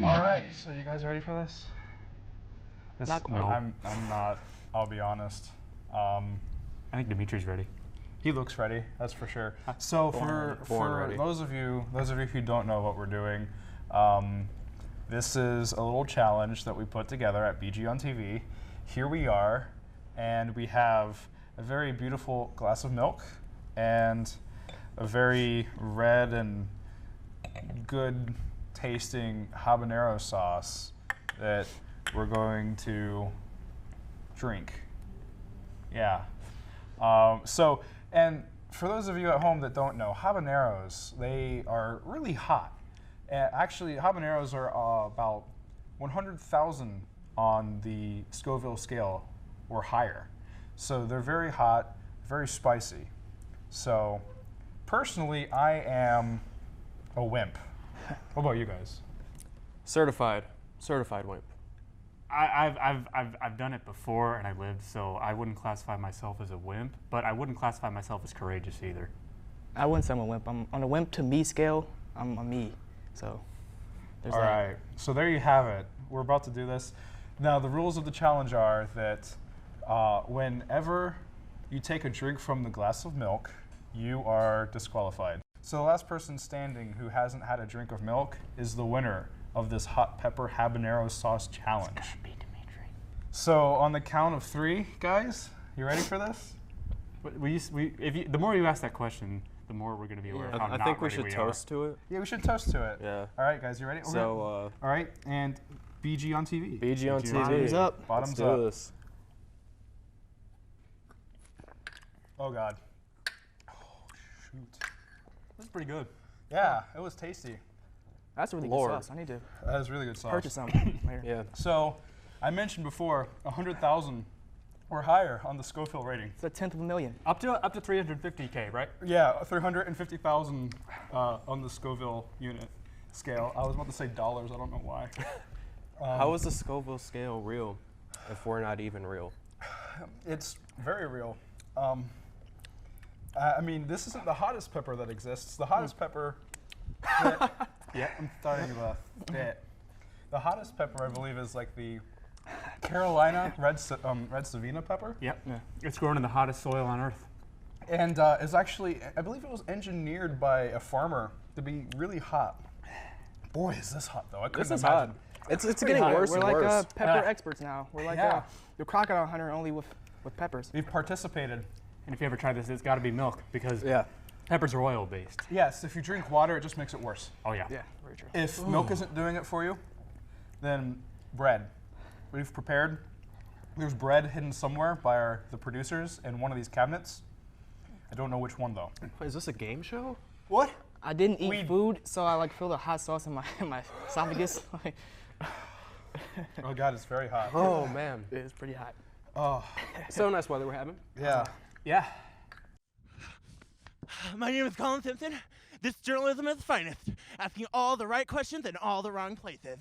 All right, so you guys ready for this? Not quite. I'm not. I'll be honest. I think Dimitri's ready. He looks ready, that's for sure. So for those of you who don't know what we're doing, this is a little challenge that we put together at BG on TV. Here we are, and we have a very beautiful glass of milk and a very red and good tasting habanero sauce that we're going to drink. Yeah. And for those of you at home that don't know, habaneros, they are really hot. Actually, habaneros are about 100,000 on the Scoville scale or higher. So they're very hot, very spicy. So personally, I am a wimp. What about you guys? Certified wimp. I've done it before and I lived, so I wouldn't classify myself as a wimp, but I wouldn't classify myself as courageous either. I wouldn't say I'm a wimp. I'm on a wimp to me scale. I'm a me. So there's All that. right, so there you have it. We're about to do this. Now the rules of the challenge are that whenever you take a drink from the glass of milk, you are disqualified. So the last person standing who hasn't had a drink of milk is the winner of this hot pepper habanero sauce challenge. It's gonna be Dimitri. So on the count of 3, guys, you ready for this? The more you ask that question, the more we're gonna be aware of how I not think we ready should toast to it. Yeah, we should toast to it. Yeah. All right, guys, you ready? So, all right, and BG on TV. BG on TV. Bottoms up. Bottoms Let's up. do this. Oh God. Oh shoot. That's pretty good. Yeah, it was tasty. That's a really Lord. good sauce. I need to That is really good sauce. purchase some later. Yeah. So, I mentioned before 100,000 or higher on the Scoville rating. It's a tenth of a million. Up to 350K, right? Yeah, 350,000 on the Scoville unit scale. I was about to say dollars. I don't know why. How is the Scoville scale real if we're not even real? It's very real. I mean, this isn't the hottest pepper that exists. The hottest pepper. Yeah, I'm starting to fit. The hottest pepper, I believe, is like the Carolina red Savina pepper, Yep. Yeah. It's grown in the hottest soil on Earth. and is actually, I believe, it was engineered by a farmer to be really hot. Boy, is this hot though! I couldn't This is imagine. hot. It's pretty getting hot. worse We're and like worse. pepper Yeah. experts now. We're like Yeah. the crocodile hunter only with peppers. We've participated. And if you ever try this, it's got to be milk because Yeah. peppers are oil-based. Yes, if you drink water, it just makes it worse. Oh yeah. Yeah, very true. If milk isn't doing it for you, then bread. We've prepared. There's bread hidden somewhere by the producers in one of these cabinets. I don't know which one though. Wait, is this a game show? What? I didn't eat food, so I like feel the hot sauce in my esophagus. Like, Oh God, it's very hot. Oh man. it's pretty hot. Oh, So nice weather we're having. yeah. Yeah. My name is Colin Simpson. This journalism is the finest, asking all the right questions in all the wrong places.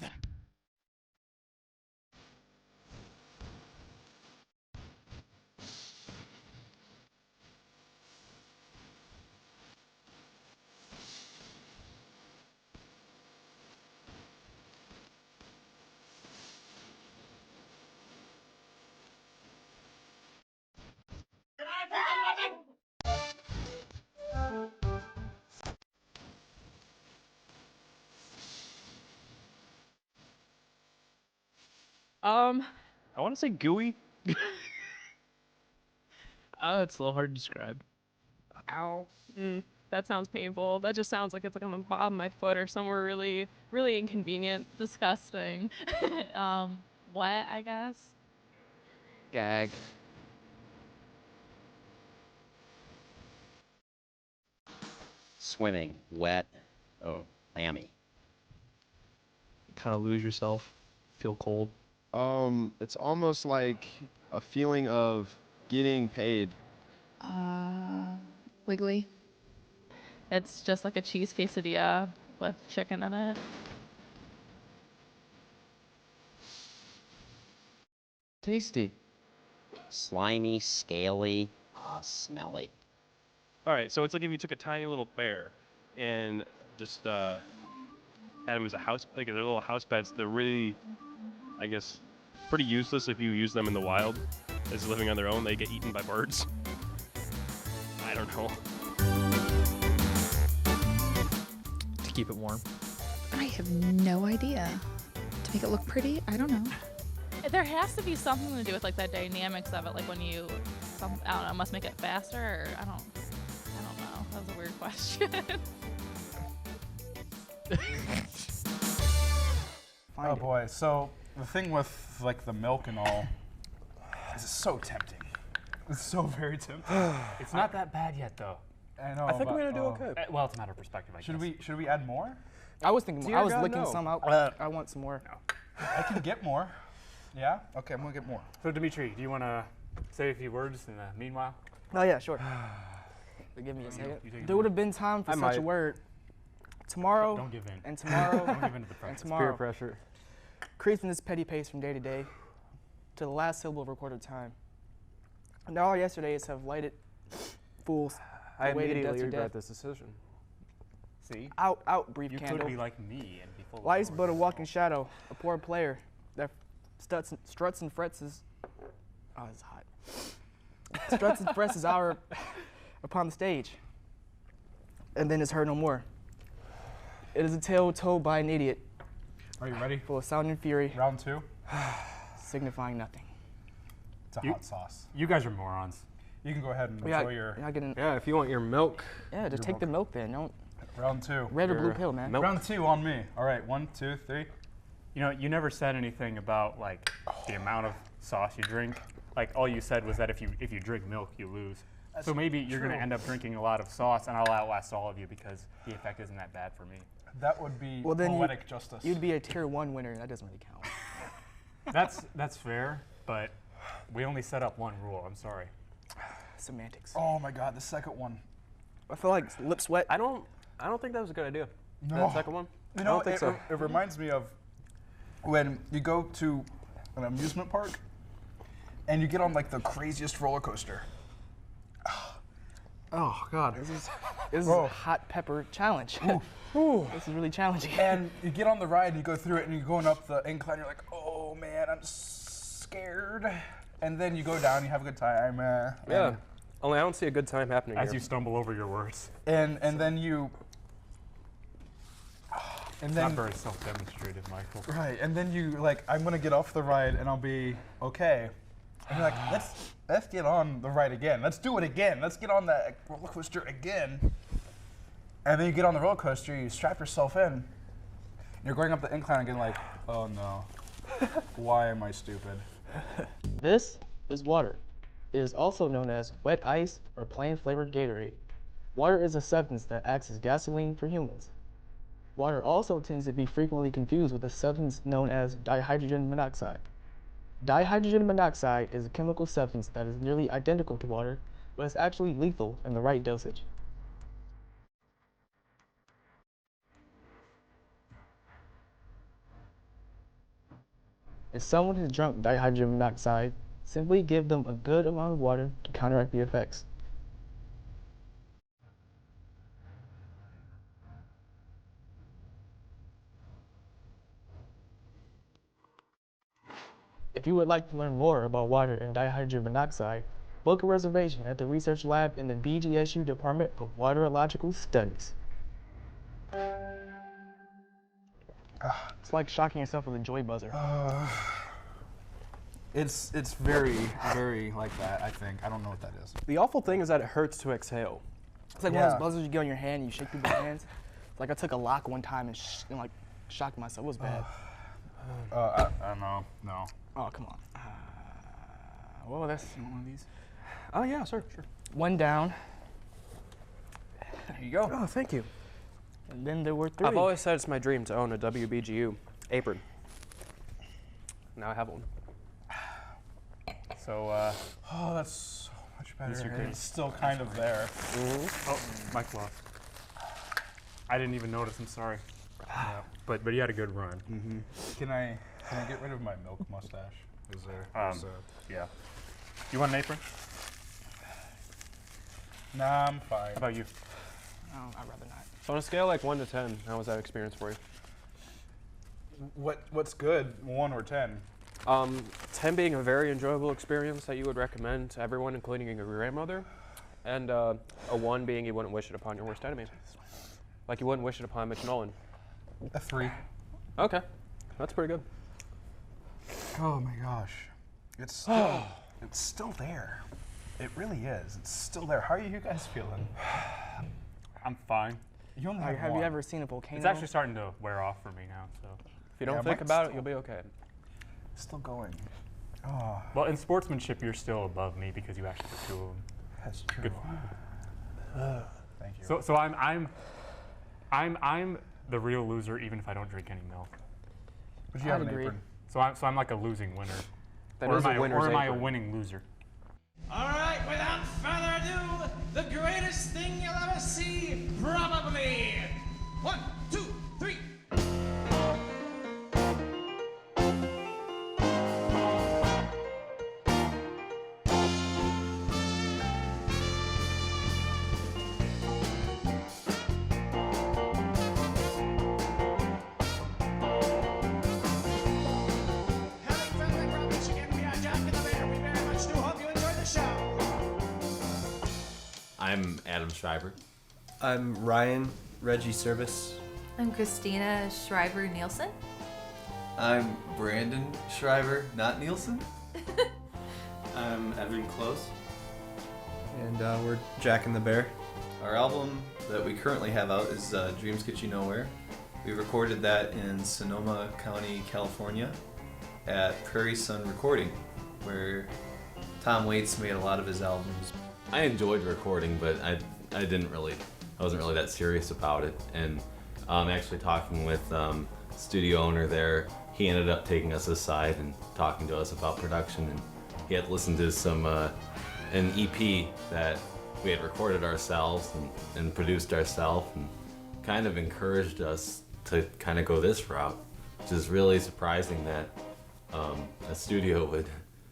I want to say gooey. It's a little hard to describe. Ow. That sounds painful. That just sounds like it's like on the bottom of my foot or somewhere really, really inconvenient. Disgusting. Wet, I guess. Gag. Swimming, wet, oh, clammy. Kind of lose yourself. Feel cold. It's almost like a feeling of getting paid. Wiggly. It's just like a cheese quesadilla with chicken in it. Tasty. Slimy, scaly, smelly. All right, so it's like if you took a tiny little bear and just had them as a house, like they're little house pets. They're really, I guess, pretty useless if you use them in the wild as living on their own. They get eaten by birds. I don't know. To keep it warm. I have no idea. To make it look pretty? I don't know. There has to be something to do with like the dynamics of it, like when you, I don't know, must make it faster, or I don't know. That was a weird question. Oh boy, so the thing with like the milk and all is it's so tempting. It's so very tempting. It's not that bad yet, though. I know. I think we're gonna do okay. Well, it's a matter of perspective, I guess. Should we add more? I was thinking more. I was God, licking no. some out. I want some more. I can get more. Yeah? Okay, I'm gonna get more. So, Dimitri, do you want to say a few words in the meanwhile? Oh yeah, sure. Give me a second. There would have been time for such a word. Tomorrow. Don't give in. And tomorrow. Don't give in to the pressure. And tomorrow. Peer pressure. Increasing this petty pace from day to day to the last syllable of recorded time. And all yesterdays have lighted fools. I waited immediately death to regret death. this decision. See? Out, brief You candle. could be like me and be full of Life's hours. but a walking shadow, a poor player that struts and frets his. Oh, it's hot. Struts and frets his hour upon the stage, and then is heard no more. It is a tale told by an idiot, Are you ready? full of sound and fury, Round 2? signifying nothing. It's a hot sauce. You guys are morons. You can go ahead and Yeah, enjoy your Yeah, if you want your milk. Yeah, just take the milk then. Don't round 2. red or blue Your pill, man. milk. Round 2 on me. All right, 1, 2, 3. You know, you never said anything about like the amount of sauce you drink. Like all you said was that if you drink milk, you lose. So maybe you're going to end up drinking a lot of sauce, and I'll outlast all of you because the effect isn't that bad for me. That would be Well, then poetic justice. You'd be a tier 1 winner. That doesn't really count. That's fair, but we only set up one rule. I'm sorry. Semantics. Oh my God, the second one. I feel like lip sweat. I don't think that was a good idea. No. That second one. You I know, don't think so. It reminds me of when you go to an amusement park and you get on like the craziest roller coaster. Oh God. This is a hot pepper challenge. This is really challenging. And you get on the ride and you go through it and you're going up the incline. You're like, oh man, I'm scared. And then you go down, you have a good time. Yeah. Only I don't see a good time happening As here. you stumble over your words. And then you. And then Not very self-demonstrative, Michael. right, and then you like, I'm gonna get off the ride and I'll be okay. And you're like, let's get on the ride again. Let's do it again. Let's get on that roller coaster again. And then you get on the roller coaster, you strap yourself in, and you're going up the incline again like, oh no, why am I stupid? This is water. It is also known as wet ice or plain flavored Gatorade. Water is a substance that acts as gasoline for humans. Water also tends to be frequently confused with a substance known as dihydrogen monoxide. Dihydrogen monoxide is a chemical substance that is nearly identical to water, but is actually lethal in the right dosage. If someone has drunk dihydrogen monoxide, simply give them a good amount of water to counteract the effects. If you would like to learn more about water and dihydrogen monoxide, book a reservation at the research lab in the BGSU Department of Waterological Studies. It's like shocking yourself with a joy buzzer. It's very, very like that, I think. I don't know what that is. The awful thing is that it hurts to exhale. It's like one of those buzzers you get on your hand and you shake people's hands. It's like I took a lock one time and like shocked myself. It was bad. I don't know. No. Oh, come on. Well, that's one of these. Oh yeah, sure. One down. There you go. Oh, thank you. And then there were 3. I've always said it's my dream to own a WBGU apron. Now I have one. So, Oh, that's so much better. These are And great. it's still kind of there. oh, my cloth. I didn't even notice. I'm sorry. But you had a good run. Can I get rid of my milk mustache? Is there? Yeah. You want an apron? Nah, I'm fine. How about you? Oh, I'd rather not. So on a scale like 1 to 10, how was that experience for you? What's good, 1 or 10? 10 being a very enjoyable experience that you would recommend to everyone, including your grandmother, and a 1 being you wouldn't wish it upon your worst enemy. Like you wouldn't wish it upon Mitch Nolan. A 3. Okay, that's pretty good. Oh my gosh, it's still there. It really is. It's still there. How are you guys feeling? I'm fine. You only Have you ever seen a volcano? It's actually starting to wear off for me now, so. If you don't think about it, you'll be okay. Still going. Oh. Well, in sportsmanship, you're still above me because you actually put 2 of them. That's true. Good. Thank you. So I'm the real loser even if I don't drink any milk. But you have an apron. So I'm like a losing winner. Or am I a winning loser? All right, without further ado, the greatest thing you'll ever see, probably. 1, 2, 3. I'm Adam Schreiber. I'm Ryan Reggie Service. I'm Christina Schreiber Nielsen. I'm Brandon Schreiber, not Nielsen. I'm Evan Close. And we're Jack and the Bear. Our album that we currently have out is Dreams Get You Nowhere. We recorded that in Sonoma County, California at Prairie Sun Recording, where Tom Waits made a lot of his albums. I enjoyed recording, but I wasn't really that serious about it. And actually talking with studio owner there, he ended up taking us aside and talking to us about production. And he had listened to an EP that we had recorded ourselves and produced ourselves, and kind of encouraged us to kind of go this route, which is really surprising that a studio would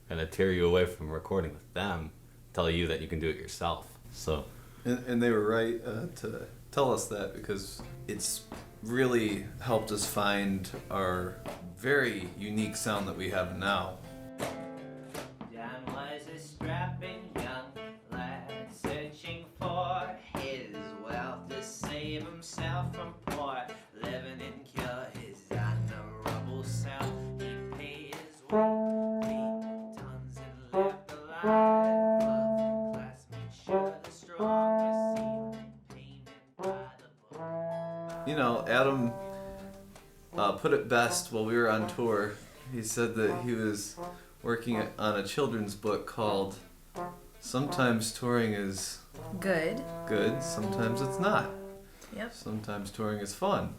kind of tear you away from recording with them, tell you that you can do it yourself. So, and they were right to tell us that, because it's really helped us find our very unique sound that we have now. John was a strapping young lad searching for his wealth to save himself from poor living and cure his honorable self. He paid his way, 8 tons and left alive. Love classmates sure the strong received payment by the book. You know, Adam put it best while we were on tour. He said that he was working on a children's book called Sometimes Touring is Good, Sometimes It's Not. Yep. Sometimes touring is fun,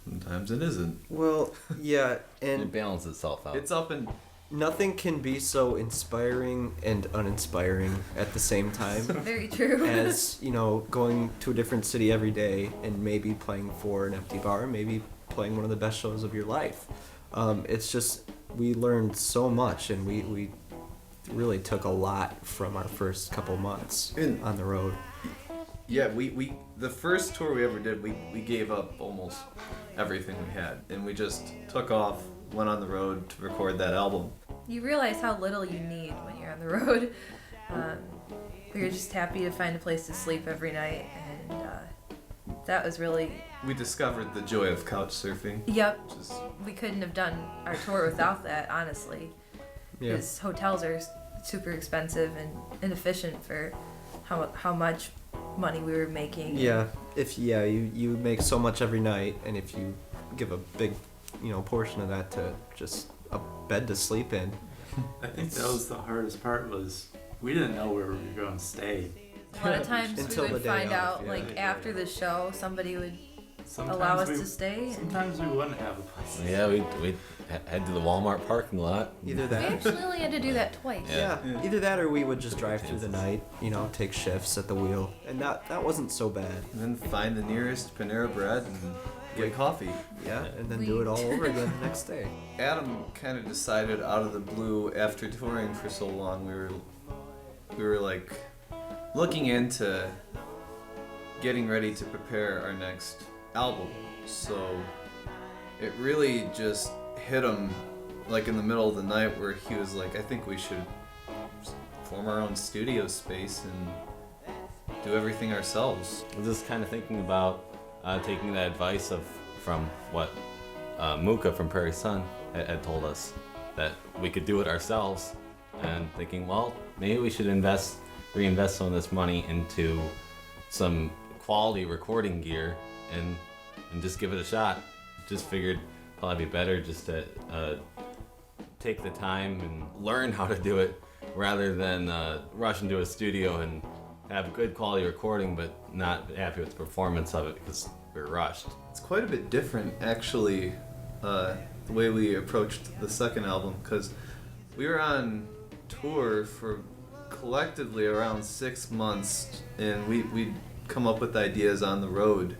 sometimes it isn't. Well, yeah, and it balances itself out. It's up and nothing can be so inspiring and uninspiring at the same time. Very true. As, you know, going to a different city every day and maybe playing for an empty bar, maybe playing one of the best shows of your life. It's just, we learned so much, and we really took a lot from our first couple months on the road. Yeah, we the first tour we ever did, we gave up almost everything we had, and we just took off, went on the road to record that album. You realize how little you need when you're on the road. We were just happy to find a place to sleep every night, and that was really... We discovered the joy of couch surfing. Yep. We couldn't have done our tour without that, honestly. Yeah. Because hotels are super expensive and inefficient for how much money we were making. Yeah, you make so much every night, and if you give a big, portion of that to just a bed to sleep in. I think that was the hardest part, was we didn't know where we were going to stay. A lot of times we would find out, after the show, somebody would allow us to stay. Sometimes we wouldn't have a place to stay. Yeah, we head to the Walmart parking lot. Either that. We actually only had to do that twice. Yeah. Either that, or we would just drive through the night, take shifts at the wheel, and that wasn't so bad. And then find the nearest Panera Bread and get coffee. Yeah, and then do it all over again the next day. Adam kind of decided out of the blue, after touring for so long, we were like looking into getting ready to prepare our next album. So it really just hit him like in the middle of the night where he was like, I think we should form our own studio space and do everything ourselves. I'm just kind of thinking about taking that advice from what Muka from Prairie Sun had told us, that we could do it ourselves, and thinking, well, maybe we should reinvest some of this money into some quality recording gear and just give it a shot. Just figured probably be better just to take the time and learn how to do it rather than rush into a studio and have good quality recording but not happy with the performance of it because we were rushed. It's quite a bit different, actually, the way we approached the second album, because we were on tour for collectively around 6 months, and we'd come up with ideas on the road,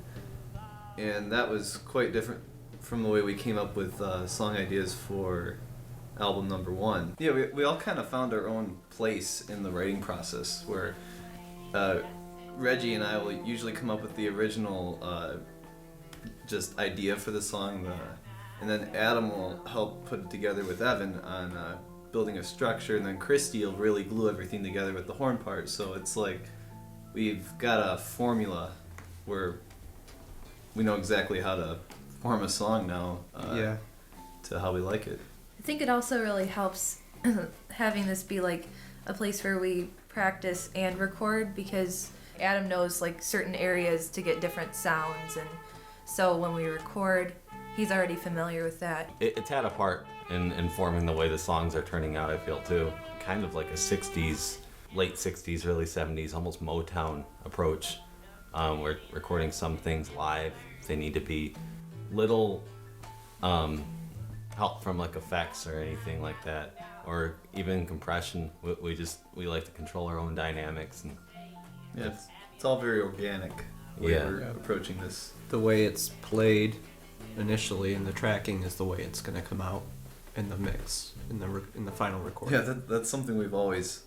and that was quite different from the way we came up with song ideas for album number 1. Yeah, we all kind of found our own place in the writing process, where Reggie and I will usually come up with the original just idea for the song, and then Adam will help put it together with Evan on building a structure, and then Christy will really glue everything together with the horn part. So it's like we've got a formula where we know exactly how to form a song now to how we like it. I think it also really helps having this be like a place where we practice and record, because Adam knows like certain areas to get different sounds, and so when we record, he's already familiar with that. It's had a part in forming the way the songs are turning out, I feel, too. Kind of like a 60s, late 60s, early 70s, almost Motown approach. We're recording some things live. They need to be little help from like effects or anything like that, or even compression. We like to control our own dynamics. And yeah, it's all very organic. We're approaching this. The way it's played initially and the tracking is the way it's going to come out in the mix, in the final recording. Yeah, that's something we've always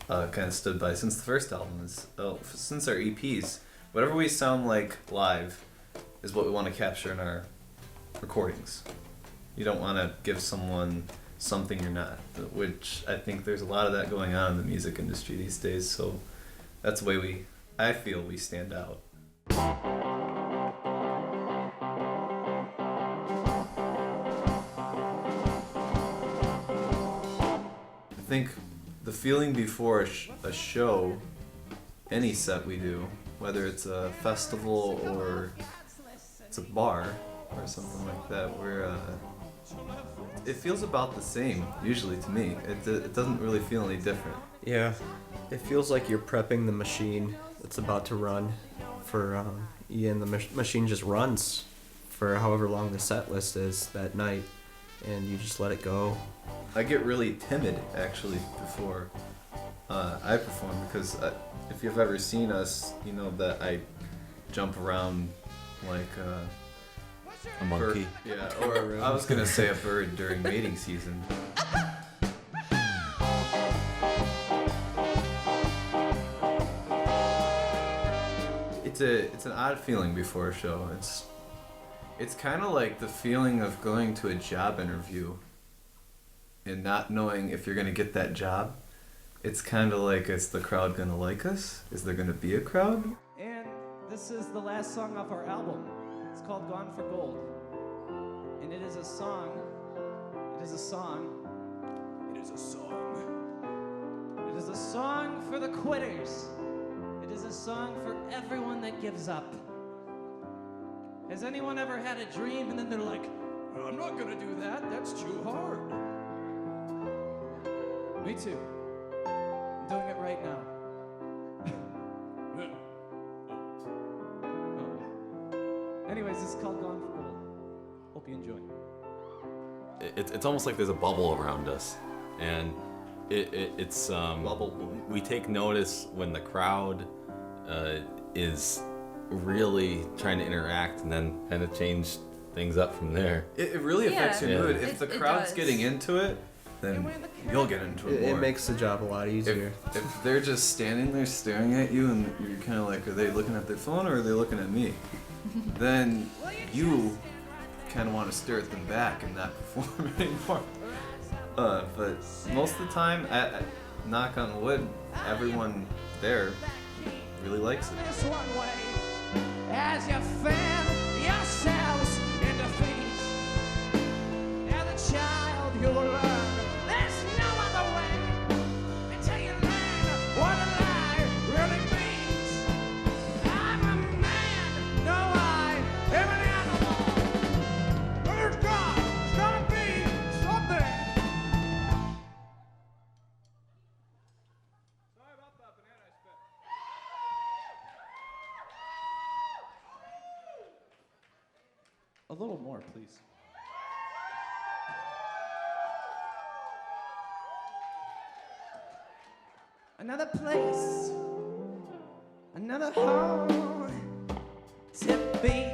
kind of stood by since the first album. Since our EPs, whatever we sound like live is what we want to capture in our recordings. You don't want to give someone something you're not, which I think there's a lot of that going on in the music industry these days. So that's the way I feel we stand out. I think the feeling before a show, any set we do, whether it's a festival or it's a bar or something like that, where it feels about the same usually to me. It doesn't really feel any different. Yeah, it feels like you're prepping the machine that's about to run for and the machine just runs for however long the set list is that night, and you just let it go. I get really timid actually before I perform, because if you've ever seen us, you know that I jump around like a monkey. Yeah, or I was gonna say a bird during mating season. It's an odd feeling before a show. It's kind of like the feeling of going to a job interview and not knowing if you're going to get that job. It's kind of like, is the crowd going to like us? Is there going to be a crowd? And this is the last song off our album. It's called Gone for Gold. And it is a song. It is a song. It is a song. It is a song for the quitters. It is a song for everyone that gives up. Has anyone ever had a dream and then they're like, oh, I'm not gonna do that, that's too hard? Me too. I'm doing it right now. Anyways, this is called Gone for Gold. Hope you enjoy. It's almost like there's a bubble around us, and it's we take notice when the crowd is really trying to interact, and then kind of change things up from there. It really affects your mood. If the crowd's getting into it, then you'll get into it more. It makes the job a lot easier. If they're just standing there staring at you and you're kind of like, are they looking at their phone or are they looking at me? Then you kind of want to stare at them back and not perform anymore. But most of the time, knock on wood, everyone there really likes it. This one way, as you fan yourselves in defeat, as a child you will learn there's no other way until you learn what a lie really means. I'm a man, no I am an animal. There's God, it's gonna be something. Sorry about that banana I spit. A little more, please. Another place, another home to be.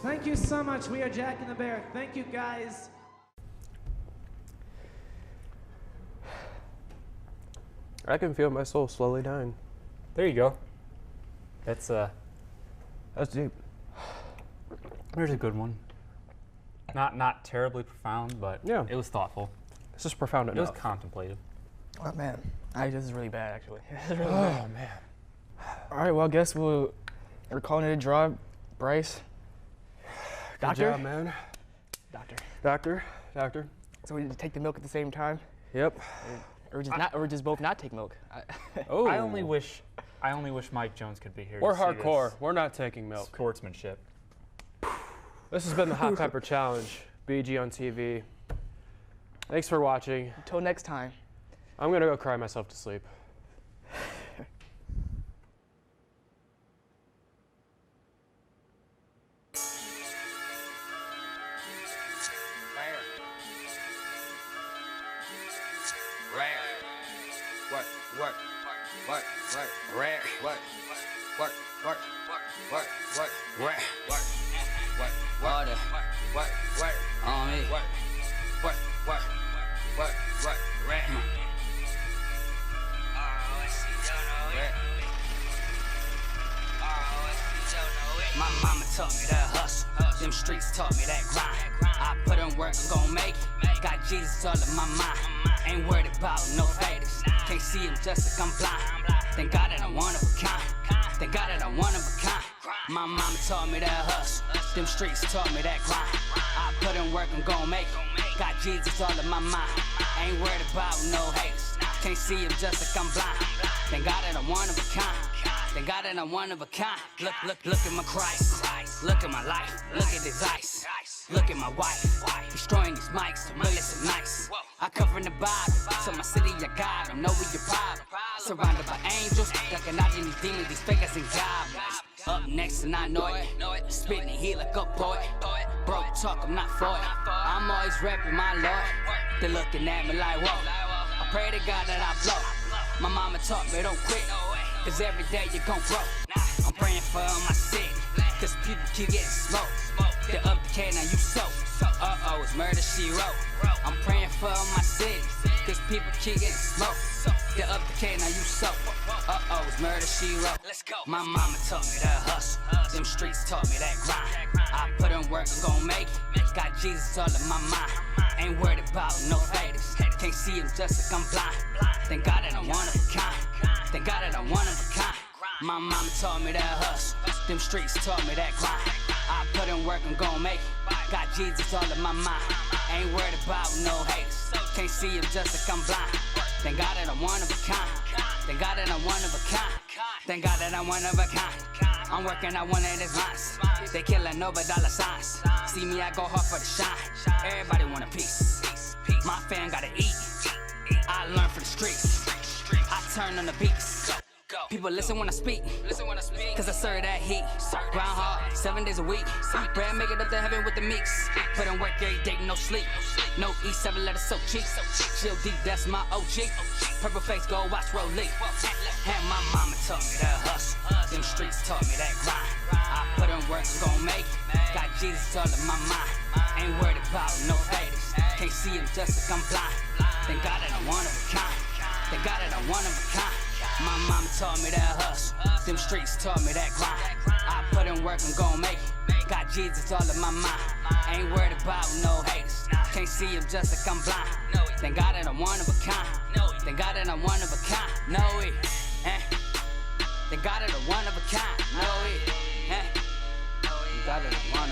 Thank you so much. We are Jack and the Bear. Thank you, guys. I can feel my soul slowly dying. There you go. That's deep. There's a good one. Not terribly profound, but yeah, it was thoughtful. This is profound enough. It was contemplative. Oh man, this is really bad actually. This is really Oh bad. man. All right, well I guess we're calling it a draw. Bryce. Doctor. Good job, man. Doctor. So we just take the milk at the same time? Yep. Or just both not take milk. Oh. I only wish Mike Jones could be here. We're to see hardcore. this We're not taking milk. Sportsmanship. This has been the Hot Pepper Challenge, BG on TV. Thanks for watching. Until next time. I'm gonna go cry myself to sleep. My mama taught me that hustle. Them streets taught me that grind. I put in work, I'm gon' make it. Got Jesus all in my mind. Ain't worried about no haters. Can't see him just like I'm blind. Thank God that I'm one of a kind. Thank God that I'm one of a kind. My mama taught me that hustle. Them streets taught me that grind. I put in work, I'm gon' make it. Got Jesus all in my mind. Ain't worried about no haters. Can't see him just like I'm blind. Thank God that I'm one of a kind. Thank God that I'm one of a kind. Look at my Christ. Look at my life. Look at his ice. Look at my wife. Destroying these mics to really so nice. I come from the Bible, so my city I got. I know we your problem. Surrounded by angels, ducking out any demons, these fakers and goblins. Up next and I know it. Spitting heat like a poet. Broke talk, I'm not for it. I'm always repping my Lord. They looking at me like, whoa. I pray to God that I blow. My mama taught me don't quit. Cause every day you gon' grow. I'm praying for my city, cause people keep getting smoked. The update now you so. Uh-oh, it's murder she wrote. I'm praying for my city, cause people keep getting smoked. The update now you so. Uh-oh, it's murder she wrote. My mama taught me that hustle. Them streets taught me that grind. I put in work, I'm gon' make it. Got Jesus all in my mind. Ain't worried about no haters. Can't see him just like I'm blind. Thank God that I'm one of a kind. Thank God that I'm one of a kind. My mama taught me that hustle. Them streets taught me that grind. I put in work, I'm gon' make it. Got Jesus all in my mind. Ain't worried about no haters. Can't see him just like I'm blind. Thank God that I'm one of a kind. Thank God that I'm one of a kind. Thank God that I'm one of a kind. I'm working on one of his lines. They killing over dollar signs. See me, I go hard for the shine. Everybody want a piece. My fam gotta eat. I learn from the streets. I turn on the beats. People listen when I speak. Cause I serve that heat. Grind hard, 7 days a week. Bread make it up to heaven with the mix. Put in work every day, no sleep. No E7 letters so cheap. Chill deep, that's my OG. Purple face, go watch roll leak. And my mama taught me that hustle. Them streets taught me that grind. I put in work, I'm gon' make it. Got Jesus all in my mind. Ain't worried about no haters. Can't see him just like I'm blind. Thank God that I'm one of a kind. Thank God that I'm one of a kind. My mama taught me that hustle. Them streets taught me that grind. I put in work, I'm gon' make it. Got Jesus all in my mind. Ain't worried about no haters. Can't see him just like I'm blind. Thank God that I'm one of a kind. Thank God that I'm one of a kind. No it. Thank God that I'm one of a kind. No it. Thank God that I'm one of a kind.